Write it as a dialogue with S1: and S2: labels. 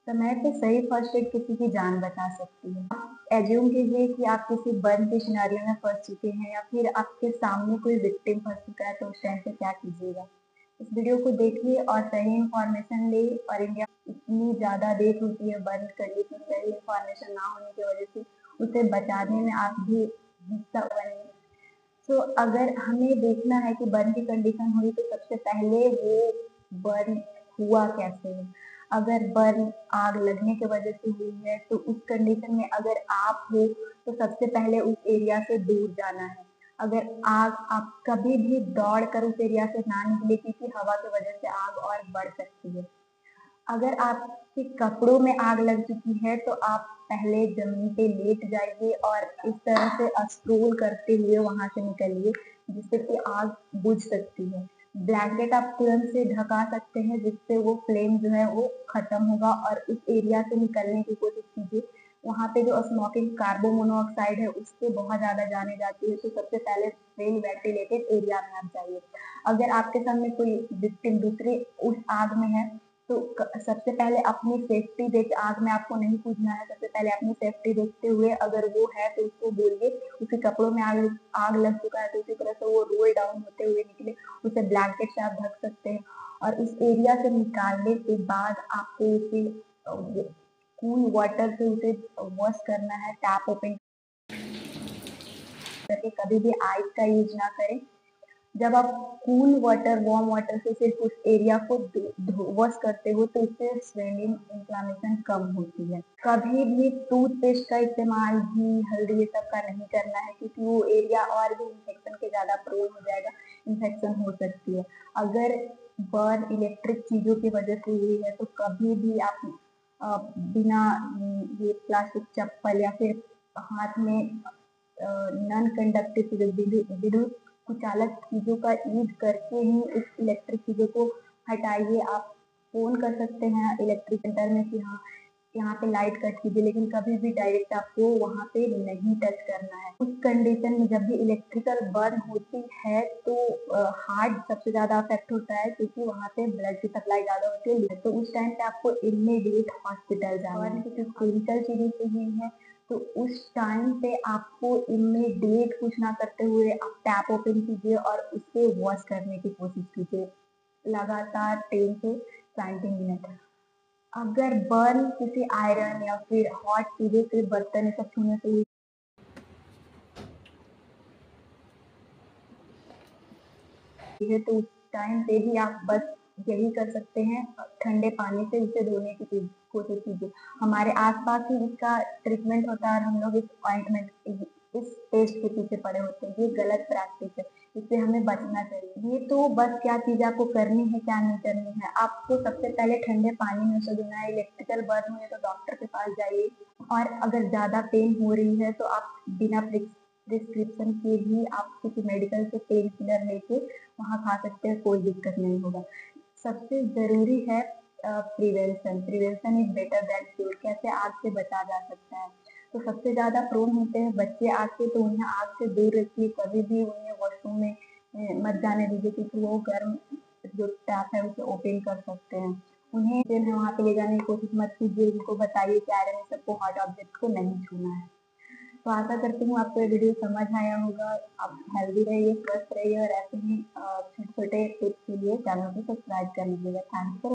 S1: समय पे सही फर्स्ट एड किसी की जान बचा सकती है। एज्यूम कीजिए कि आप किसी बर्न के सिनेरियो में फंस चुके हैं या फिर आपके सामने कोई विक्टिम फंस चुका है, तो उस टाइम पे क्या कीजिएगा? इस वीडियो को देखिए और सही इंफॉर्मेशन ले। और इंडिया इतनी ज़्यादा डेथ होती है बर्न करने की, सही इंफॉर्मेशन ना होने की वजह से उसे बचाने में आप भी हिस्सा बने। तो अगर हमें देखना है कि बर्न की कंडीशन हुई तो सबसे पहले वो बर्न हुआ कैसे है। अगर बर्न आग लगने की वजह से हुई है तो उस कंडीशन में अगर आप हो तो सबसे पहले उस एरिया से दूर जाना है। अगर आग आप कभी भी दौड़ कर उस एरिया से ना निकले क्योंकि हवा की वजह से आग और बढ़ सकती है। अगर आपके कपड़ों में आग लग चुकी है तो आप पहले जमीन पे लेट जाइए और इस तरह से स्क्रोल करते हुए वहां से निकलिए, जिससे कि आग बुझ सकती है। ब्लैंकेट आप तुरंत से ढका सकते हैं जिससे वो फ्लेम जो है वो खत्म होगा। और उस एरिया से निकलने की कोशिश कीजिए। वहाँ पे जो स्मोकिंग कार्बन मोनोऑक्साइड है उससे बहुत ज्यादा जाने जाती है, तो सबसे पहले वेल वेंटिलेटेड एरिया में आप जाइए। अगर आपके सामने कोई विक्टिम दूसरे उस आग में है तो सबसे पहले अपनी सेफ्टी देख, आग में आपको नहीं कूदना है। सबसे पहले अपनी सेफ्टी देखते हुए अगर वो है तो उसको बोलिए, उसके कपड़ों में आग आग लग चुका है तो उसी तरह से वो रोल डाउन होते हुए निकले, उसे ब्लैंकेट से आप ढक सकते हैं। और उस एरिया से निकालने के बाद आपको उसे कूल वाटर से उसे वॉश करना है। टैप ओपन करके कभी भी आइस का यूज ना करें। जब आप कूल वाटर वार्म वाटर से सिर्फ उस एरिया को वॉश करते हो तो उससे स्वेलिंग इन्फ्लामेशन कम होती है। कभी भी टूथपेस्ट का इस्तेमाल, घी, हल्दी ये सब का नहीं करना है क्योंकि वो एरिया और भी इन्फेक्शन के ज्यादा प्रोन हो जाएगा, इन्फेक्शन हो सकती है। अगर बर्न इलेक्ट्रिक चीजों की वजह से हुई है तो कभी भी आप बिना ये प्लास्टिक चप्पल या फिर हाथ में नॉन कंडक्टिव विद्युत कुचालक चीजों का यूज करके ही इस इलेक्ट्रिक चीजों को हटाइए। आप फोन कर सकते हैं इलेक्ट्रिक सेंटर में कि हाँ यहाँ पे लाइट कट कीजिए, लेकिन कभी भी डायरेक्ट आपको वहाँ पे नहीं टच करना है। उस कंडीशन में जब भी इलेक्ट्रिकल बर्न होती है तो हार्ट सबसे ज्यादा अफेक्ट होता है क्योंकि वहाँ पे ब्लड की सप्लाई ज्यादा होती है। तो उस टाइम पे आपको इमीडिएट हॉस्पिटल जाना है। क्योंकि क्लिनिकल चीजें से हुई है तो उस टाइम पे आपको इमीडिएट कुछ ना करते हुए आप टैप ओपन कीजिए और उससे वॉश करने की कोशिश कीजिए लगातार 10 से 20 मिनट। अगर बर्न किसी आयरन या फिर हॉट चीजों से, बर्तन सब छूने से हुई है तो उस टाइम पे भी आप बस यही कर सकते हैं, ठंडे पानी से उसे धोने की कोशिश कीजिए। हमारे आसपास ही इसका ट्रीटमेंट होता है और हम लोग इस ऑइंटमेंट इस पेस्ट के पीछे पड़े होते हैं। ये गलत प्रैक्टिस है, इससे हमें बचना चाहिए। ये तो बस क्या चीज आपको करनी है क्या नहीं करनी है, आपको सबसे पहले ठंडे पानी में उसे धोना है। इलेक्ट्रिकल बर्न हुई है तो डॉक्टर के पास जाइए। और अगर ज्यादा पेन हो रही है तो आप बिना प्रिस्क्रिप्शन के भी आप किसी मेडिकल से पेन किलर लेके वहाँ खा सकते हैं, कोई दिक्कत नहीं होगा। सबसे जरूरी है prevention. Prevention is better than cure. कैसे आग से बचा जा सकता है। तो सबसे ज्यादा प्रोन होते हैं बच्चे आग से, तो उन्हें आग से दूर रखिए। कभी भी उन्हें वॉशरूम में मत जाने दीजिए क्योंकि वो गर्म जो टैप है उसे ओपन कर सकते हैं। उन्हें जो है वहाँ पे ले जाने की कोशिश मत कीजिए। उनको बताइए कि आयरन सबको हॉट ऑब्जेक्ट को नहीं छूना है। तो आशा करती हूँ आपको ये वीडियो समझ आया होगा। आप हेल्दी रहिए, स्वस्थ रहिए और ऐसे ही छोटे छोटे टिप्स के लिए चैनल को सब्सक्राइब कर लीजिएगा। Thank you.